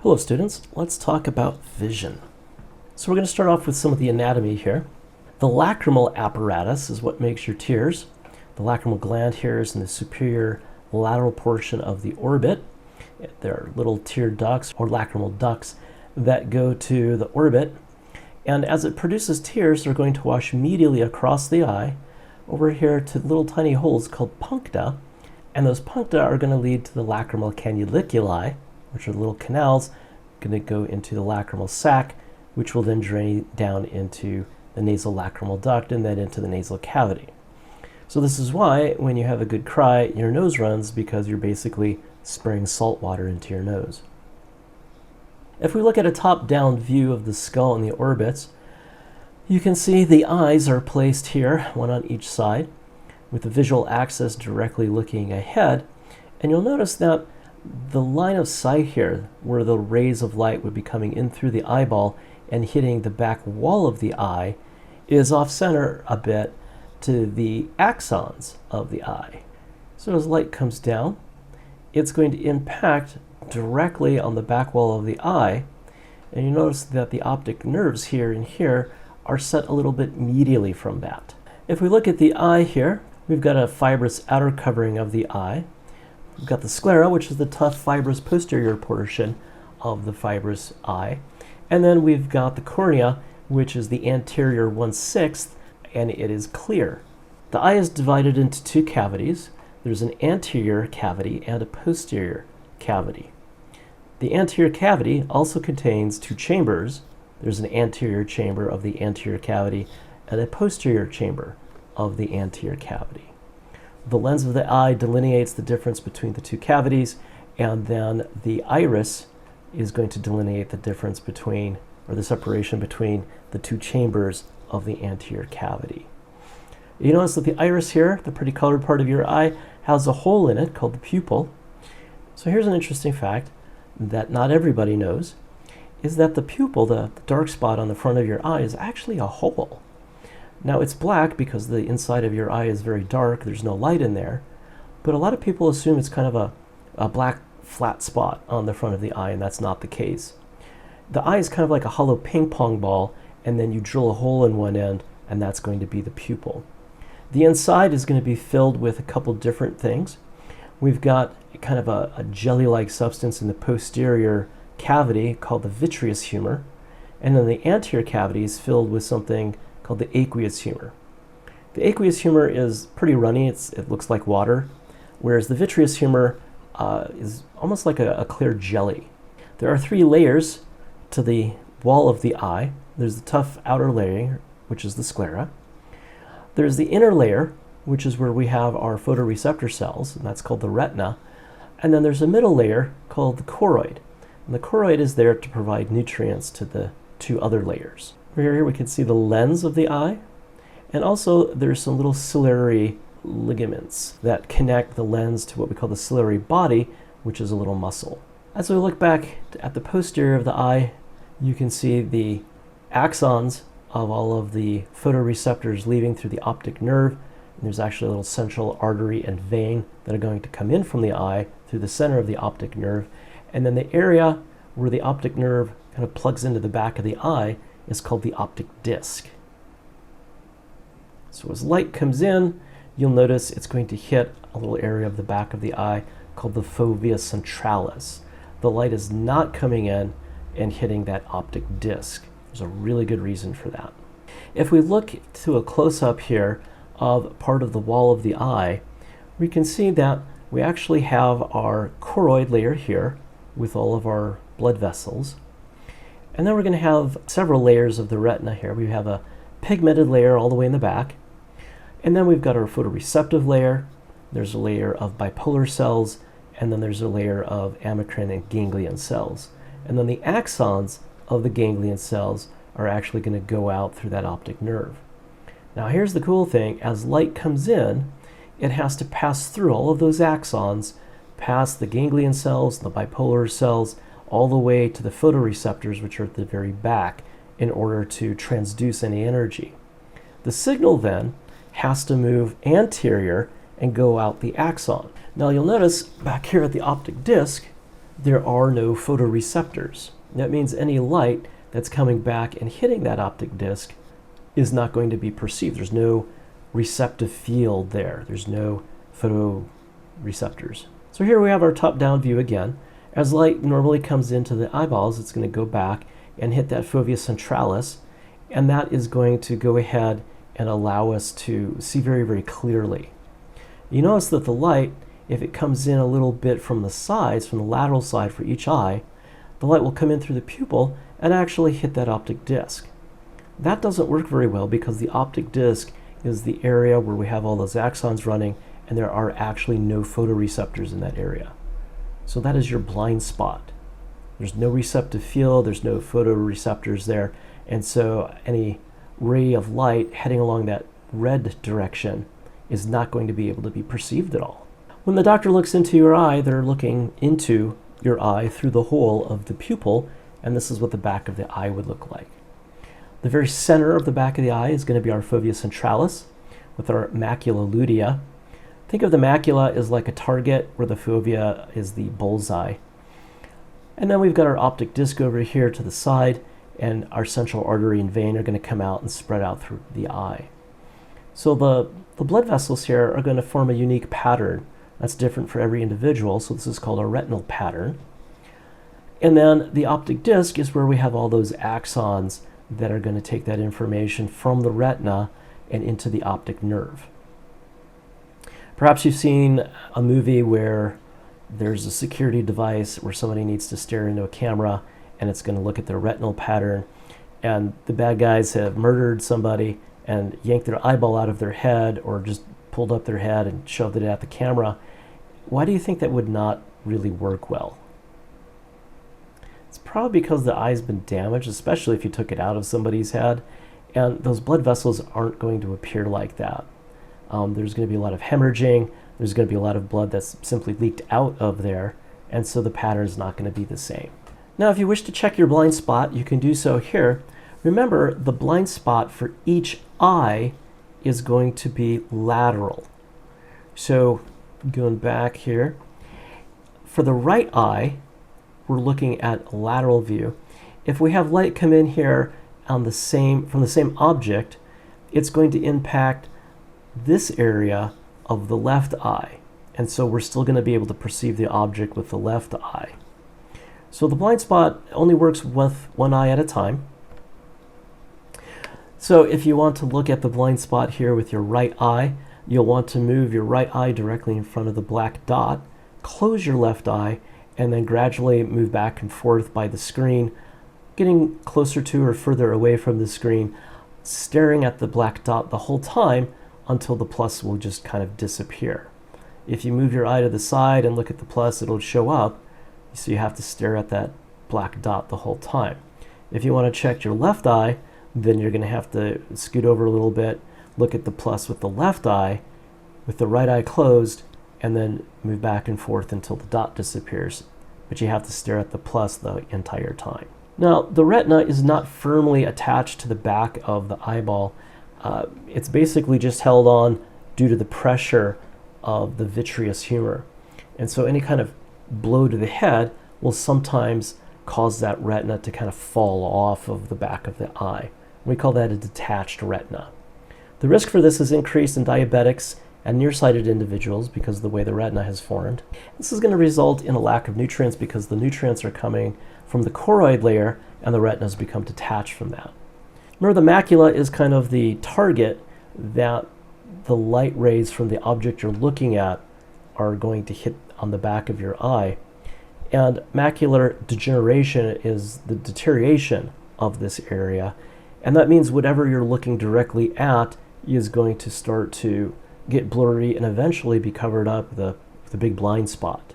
Hello students, let's talk about vision. So we're going to start off with some of the anatomy here. The lacrimal apparatus is what makes your tears. The lacrimal gland here is in the superior lateral portion of the orbit. There are little tear ducts or lacrimal ducts that go to the orbit. And as it produces tears, they're going to wash medially across the eye over here to little tiny holes called puncta. And those puncta are going to lead to the lacrimal canaliculi, which are little canals going to go into the lacrimal sac, which will then drain down into the nasal lacrimal duct and then into the nasal cavity. So this is why when you have a good cry, your nose runs, because you're basically spraying salt water into your nose. If we look at a top-down view of the skull and the orbits, you can see the eyes are placed here, one on each side, with the visual axis directly looking ahead. And you'll notice that the line of sight here, where the rays of light would be coming in through the eyeball and hitting the back wall of the eye, is off-center a bit to the axons of the eye. So as light comes down, it's going to impact directly on the back wall of the eye, and you notice that the optic nerves here and here are set a little bit medially from that. If we look at the eye here, we've got a fibrous outer covering of the eye. We've got the sclera, which is the tough fibrous posterior portion of the fibrous eye. And then we've got the cornea, which is the anterior 1/6, and it is clear. The eye is divided into two cavities. There's an anterior cavity and a posterior cavity. The anterior cavity also contains two chambers. There's an anterior chamber of the anterior cavity and a posterior chamber of the anterior cavity. The lens of the eye delineates the difference between the two cavities, and then the iris is going to delineate the difference between, or the separation between, the two chambers of the anterior cavity. You notice that the iris here, the pretty colored part of your eye, has a hole in it called the pupil. So here's an interesting fact that not everybody knows, is that the pupil, the dark spot on the front of your eye, is actually a hole. Now it's black because the inside of your eye is very dark, there's no light in there, but a lot of people assume it's kind of a black flat spot on the front of the eye, and that's not the case. The eye is kind of like a hollow ping pong ball, and then you drill a hole in one end, and that's going to be the pupil. The inside is going to be filled with a couple different things. We've got kind of a jelly-like substance in the posterior cavity called the vitreous humor, and then the anterior cavity is filled with something called the aqueous humor. The aqueous humor is pretty runny, it looks like water, whereas the vitreous humor is almost like a clear jelly. There are three layers to the wall of the eye. There's the tough outer layer, which is the sclera. There's the inner layer, which is where we have our photoreceptor cells, and that's called the retina. And then there's a middle layer called the choroid. And the choroid is there to provide nutrients to the two other layers. Here we can see the lens of the eye, and also there's some little ciliary ligaments that connect the lens to what we call the ciliary body, which is a little muscle. As we look back at the posterior of the eye, you can see the axons of all of the photoreceptors leaving through the optic nerve. And there's actually a little central artery and vein that are going to come in from the eye through the center of the optic nerve. And then the area where the optic nerve kind of plugs into the back of the eye is called the optic disc. So as light comes in, you'll notice it's going to hit a little area of the back of the eye called the fovea centralis. The light is not coming in and hitting that optic disc. There's a really good reason for that. If we look to a close-up here of part of the wall of the eye, we can see that we actually have our choroid layer here with all of our blood vessels. And then we're going to have several layers of the retina here. We have a pigmented layer all the way in the back. And then we've got our photoreceptive layer. There's a layer of bipolar cells. And then there's a layer of amacrine and ganglion cells. And then the axons of the ganglion cells are actually going to go out through that optic nerve. Now here's the cool thing. As light comes in, it has to pass through all of those axons, past the ganglion cells, the bipolar cells, all the way to the photoreceptors, which are at the very back, in order to transduce any energy. The signal then has to move anterior and go out the axon. Now you'll notice back here at the optic disc, there are no photoreceptors. That means any light that's coming back and hitting that optic disc is not going to be perceived. There's no receptive field there. There's no photoreceptors. So here we have our top-down view again. As light normally comes into the eyeballs, it's going to go back and hit that fovea centralis, and that is going to go ahead and allow us to see very, very clearly. You notice that the light, if it comes in a little bit from the sides, from the lateral side for each eye, the light will come in through the pupil and actually hit that optic disc. That doesn't work very well because the optic disc is the area where we have all those axons running, and there are actually no photoreceptors in that area. So that is your blind spot. There's no receptive field, there's no photoreceptors there, and so any ray of light heading along that red direction is not going to be able to be perceived at all. When the doctor looks into your eye, they're looking into your eye through the hole of the pupil, and this is what the back of the eye would look like. The very center of the back of the eye is going to be our fovea centralis with our macula lutea. Think of the macula as like a target where the fovea is the bullseye. And then we've got our optic disc over here to the side, and our central artery and vein are going to come out and spread out through the eye. So the blood vessels here are going to form a unique pattern that's different for every individual, so this is called a retinal pattern. And then the optic disc is where we have all those axons that are going to take that information from the retina and into the optic nerve. Perhaps you've seen a movie where there's a security device where somebody needs to stare into a camera and it's going to look at their retinal pattern, and the bad guys have murdered somebody and yanked their eyeball out of their head or just pulled up their head and shoved it at the camera. Why do you think that would not really work well? It's probably because the eye's been damaged, especially if you took it out of somebody's head, and those blood vessels aren't going to appear like that. There's going to be a lot of hemorrhaging, there's going to be a lot of blood that's simply leaked out of there, and so the pattern is not going to be the same. Now, if you wish to check your blind spot, you can do so here. Remember, the blind spot for each eye is going to be lateral. So going back here, for the right eye, we're looking at lateral view. If we have light come in here on from the same object, it's going to impact this area of the left eye. And so we're still going to be able to perceive the object with the left eye. So the blind spot only works with one eye at a time. So if you want to look at the blind spot here with your right eye, you'll want to move your right eye directly in front of the black dot, close your left eye, and then gradually move back and forth by the screen, getting closer to or further away from the screen, staring at the black dot the whole time until the plus will just kind of disappear. If you move your eye to the side and look at the plus, it'll show up, so you have to stare at that black dot the whole time. If you want to check your left eye, then you're going to have to scoot over a little bit, look at the plus with the left eye, with the right eye closed, and then move back and forth until the dot disappears. But you have to stare at the plus the entire time. Now, the retina is not firmly attached to the back of the eyeball. It's basically just held on due to the pressure of the vitreous humor. And so any kind of blow to the head will sometimes cause that retina to kind of fall off of the back of the eye. We call that a detached retina. The risk for this is increased in diabetics and nearsighted individuals because of the way the retina has formed. This is going to result in a lack of nutrients because the nutrients are coming from the choroid layer and the retina has become detached from that. Remember, the macula is kind of the target that the light rays from the object you're looking at are going to hit on the back of your eye. And macular degeneration is the deterioration of this area. And that means whatever you're looking directly at is going to start to get blurry and eventually be covered up with a big blind spot.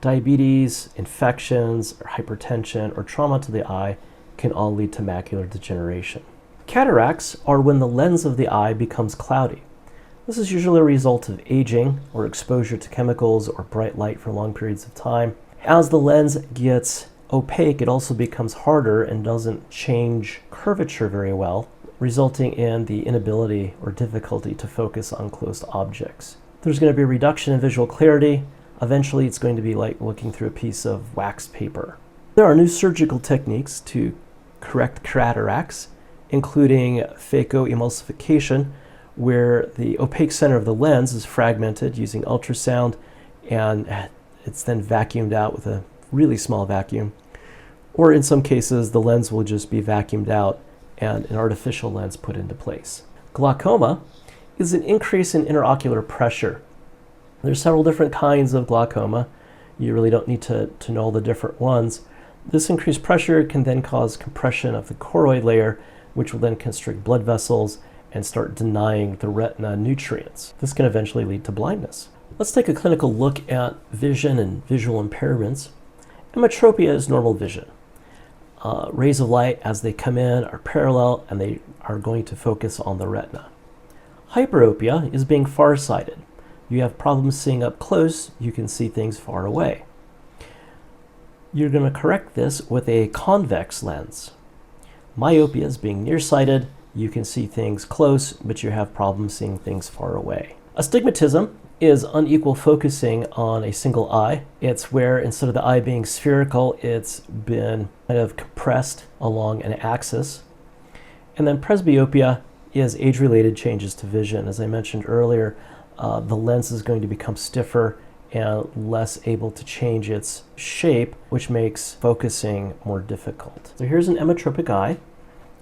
Diabetes, infections, or hypertension, or trauma to the eye can all lead to macular degeneration. Cataracts are when the lens of the eye becomes cloudy. This is usually a result of aging or exposure to chemicals or bright light for long periods of time. As the lens gets opaque, it also becomes harder and doesn't change curvature very well, resulting in the inability or difficulty to focus on close objects. There's going to be a reduction in visual clarity, Eventually, it's going to be like looking through a piece of wax paper. There are new surgical techniques to correct cataracts, including phacoemulsification, where the opaque center of the lens is fragmented using ultrasound, and it's then vacuumed out with a really small vacuum. Or in some cases, the lens will just be vacuumed out and an artificial lens put into place. Glaucoma is an increase in interocular pressure. There's several different kinds of glaucoma. You really don't need to know all the different ones. This increased pressure can then cause compression of the choroid layer, which will then constrict blood vessels and start denying the retina nutrients. This can eventually lead to blindness. Let's take a clinical look at vision and visual impairments. Emmetropia is normal vision. Rays of light as they come in are parallel and they are going to focus on the retina. Hyperopia is being farsighted. You have problems seeing up close, you can see things far away. You're going to correct this with a convex lens. Myopia is being nearsighted, you can see things close, but you have problems seeing things far away. Astigmatism is unequal focusing on a single eye. It's where instead of the eye being spherical, it's been kind of compressed along an axis. And then presbyopia is age-related changes to vision. As I mentioned earlier, the lens is going to become stiffer and less able to change its shape, which makes focusing more difficult. So here's an emmetropic eye.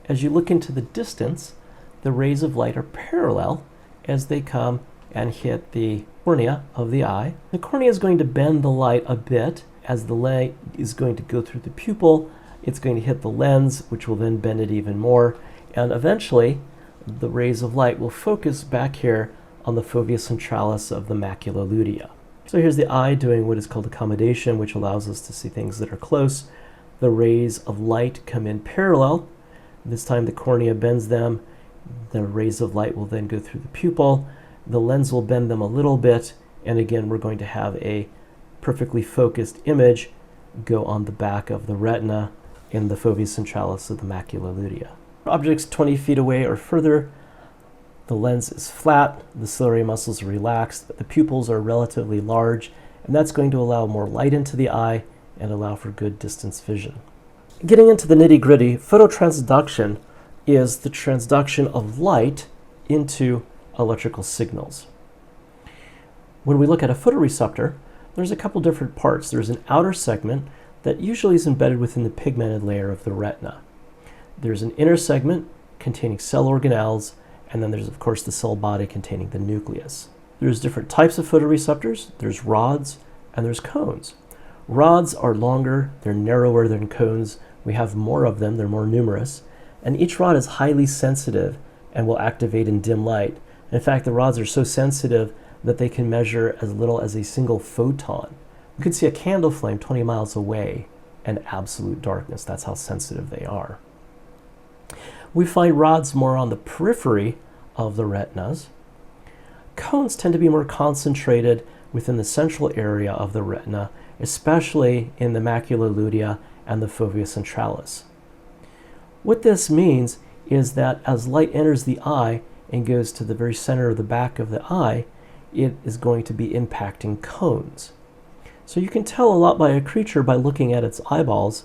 As you look into the distance, the rays of light are parallel as they come and hit the cornea of the eye. The cornea is going to bend the light a bit as the light is going to go through the pupil. It's going to hit the lens, which will then bend it even more. And eventually, the rays of light will focus back here on the fovea centralis of the macula lutea. So here's the eye doing what is called accommodation, which allows us to see things that are close. The rays of light come in parallel. This time the cornea bends them. The rays of light will then go through the pupil. The lens will bend them a little bit, and again we're going to have a perfectly focused image go on the back of the retina in the fovea centralis of the macula lutea. Objects 20 feet away or further, the lens is flat, the ciliary muscles are relaxed, the pupils are relatively large, and that's going to allow more light into the eye and allow for good distance vision. Getting into the nitty-gritty, phototransduction is the transduction of light into electrical signals. When we look at a photoreceptor, there's a couple different parts. There's an outer segment that usually is embedded within the pigmented layer of the retina. There's an inner segment containing cell organelles, and then there's of course the cell body containing the nucleus. There's different types of photoreceptors. There's rods and there's cones. Rods are longer, they're narrower than cones. We have more of them, they're more numerous, and each rod is highly sensitive and will activate in dim light. In fact, the rods are so sensitive that they can measure as little as a single photon. You can see a candle flame 20 miles away in absolute darkness. That's how sensitive they are. We find rods more on the periphery of the retinas. Cones tend to be more concentrated within the central area of the retina, especially in the macula lutea and the fovea centralis. What this means is that as light enters the eye and goes to the very center of the back of the eye, it is going to be impacting cones. So you can tell a lot by a creature by looking at its eyeballs.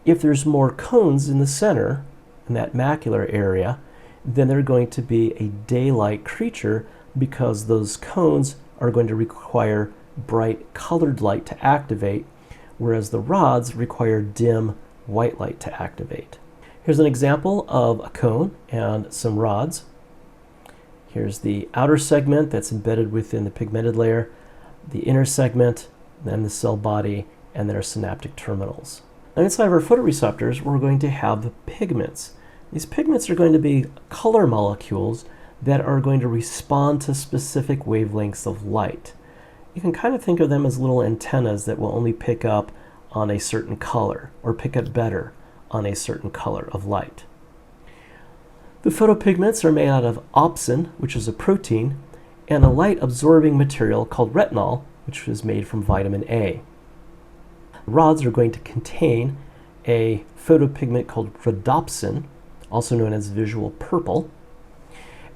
If there's more cones in the center, in that macular area, then they're going to be a daylight creature because those cones are going to require bright colored light to activate, whereas the rods require dim white light to activate. Here's an example of a cone and some rods. Here's the outer segment that's embedded within the pigmented layer, the inner segment, then the cell body, and their synaptic terminals. And inside of our photoreceptors, we're going to have pigments. These pigments are going to be color molecules that are going to respond to specific wavelengths of light. You can kind of think of them as little antennas that will only pick up on a certain color or pick up better on a certain color of light. The photopigments are made out of opsin, which is a protein, and a light-absorbing material called retinol, which is made from vitamin A. Rods are going to contain a photopigment called rhodopsin, also known as visual purple.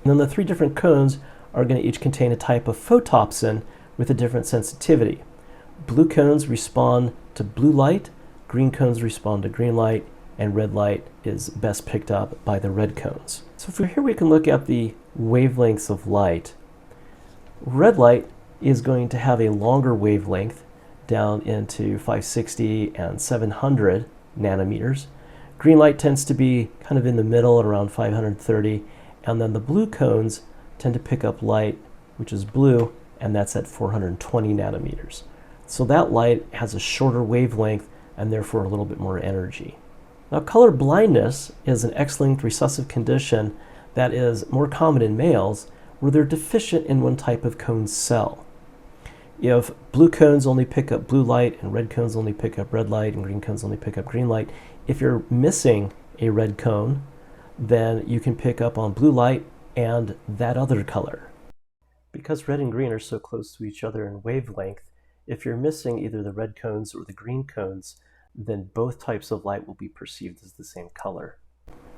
And then the three different cones are going to each contain a type of photopsin, with a different sensitivity. Blue cones respond to blue light, green cones respond to green light, and red light is best picked up by the red cones. So from here we can look at the wavelengths of light. Red light is going to have a longer wavelength down into 560 and 700 nanometers. Green light tends to be kind of in the middle at around 530, and then the blue cones tend to pick up light, which is blue, and that's at 420 nanometers. So that light has a shorter wavelength and therefore a little bit more energy. Now, color blindness is an X-linked recessive condition that is more common in males where they're deficient in one type of cone cell. If blue cones only pick up blue light and red cones only pick up red light and green cones only pick up green light, if you're missing a red cone, then you can pick up on blue light and that other color. Because red and green are so close to each other in wavelength, if you're missing either the red cones or the green cones, then both types of light will be perceived as the same color.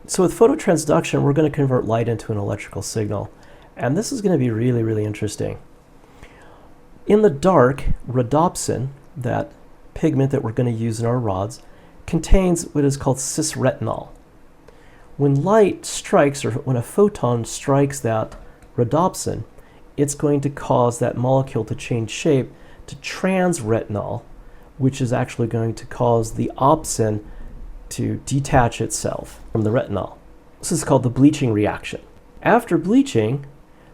So with phototransduction, we're going to convert light into an electrical signal. And this is going to be really, really interesting. In the dark, rhodopsin, that pigment that we're going to use in our rods, contains what is called cis-retinol. When light strikes, or when a photon strikes that rhodopsin, it's going to cause that molecule to change shape to trans-retinol, which is actually going to cause the opsin to detach itself from the retinol. This is called the bleaching reaction. After bleaching,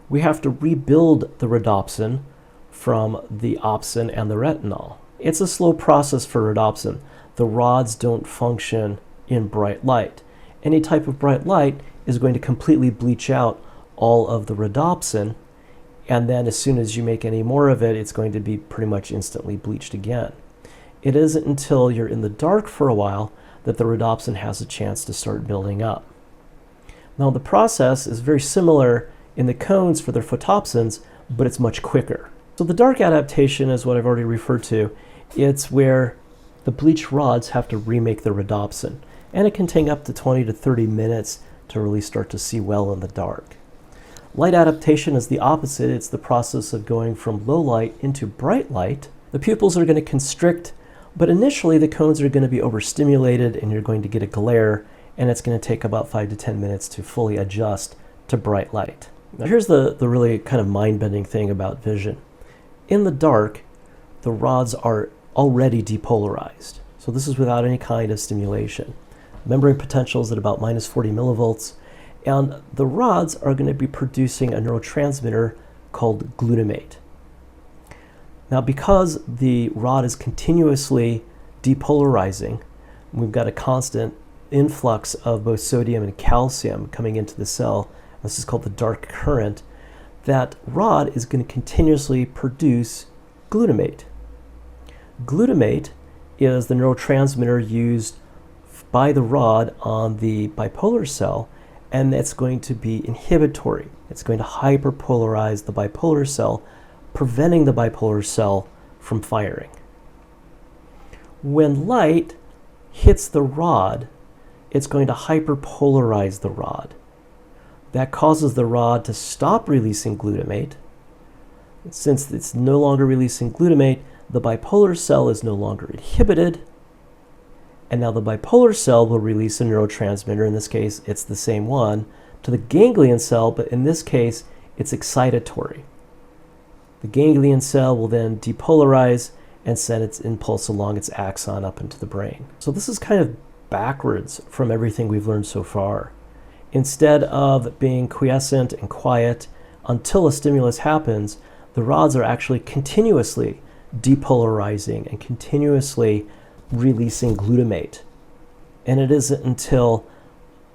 we have to rebuild the rhodopsin from the opsin and the retinol. It's a slow process for rhodopsin. The rods don't function in bright light. Any type of bright light is going to completely bleach out all of the rhodopsin, and then as soon as you make any more of it, it's going to be pretty much instantly bleached again. It isn't until you're in the dark for a while that the rhodopsin has a chance to start building up. Now the process is very similar in the cones for their photopsins, but it's much quicker. So the dark adaptation is what I've already referred to. It's where the bleached rods have to remake the rhodopsin, and it can take up to 20 to 30 minutes to really start to see well in the dark. Light adaptation is the opposite. It's the process of going from low light into bright light. The pupils are going to constrict, but initially the cones are going to be overstimulated and you're going to get a glare, and it's going to take about 5 to 10 minutes to fully adjust to bright light. Now here's the really kind of mind-bending thing about vision. In the dark, the rods are already depolarized. So this is without any kind of stimulation. Membrane potential is at about minus 40 millivolts, and the rods are going to be producing a neurotransmitter called glutamate. Now, because the rod is continuously depolarizing, we've got a constant influx of both sodium and calcium coming into the cell. This is called the dark current. That rod is going to continuously produce glutamate. Glutamate is the neurotransmitter used by the rod on the bipolar cell, and it's going to be inhibitory. It's going to hyperpolarize the bipolar cell, preventing the bipolar cell from firing. When light hits the rod, it's going to hyperpolarize the rod. That causes the rod to stop releasing glutamate. Since it's no longer releasing glutamate, the bipolar cell is no longer inhibited, and now the bipolar cell will release a neurotransmitter. In this case, it's the same one, to the ganglion cell, but in this case, it's excitatory. The ganglion cell will then depolarize and send its impulse along its axon up into the brain. So this is kind of backwards from everything we've learned so far. Instead of being quiescent and quiet until a stimulus happens, the rods are actually continuously depolarizing and continuously releasing glutamate. And it isn't until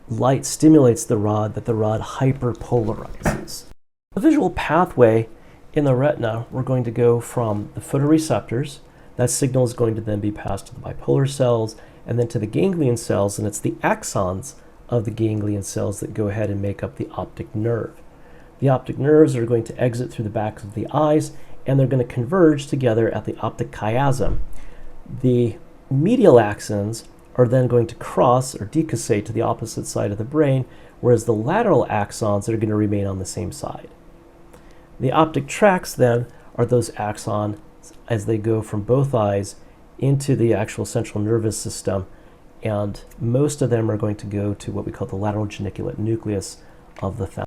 light stimulates the rod that the rod hyperpolarizes. The visual pathway in the retina, we're going to go from the photoreceptors. That signal is going to then be passed to the bipolar cells and then to the ganglion cells, and it's the axons of the ganglion cells that go ahead and make up the optic nerve. The optic nerves are going to exit through the backs of the eyes, and they're going to converge together at the optic chiasm. The medial axons are then going to cross or decussate to the opposite side of the brain, whereas the lateral axons are going to remain on the same side. The optic tracts then are those axons as they go from both eyes into the actual central nervous system, and most of them are going to go to what we call the lateral geniculate nucleus of the thalamus.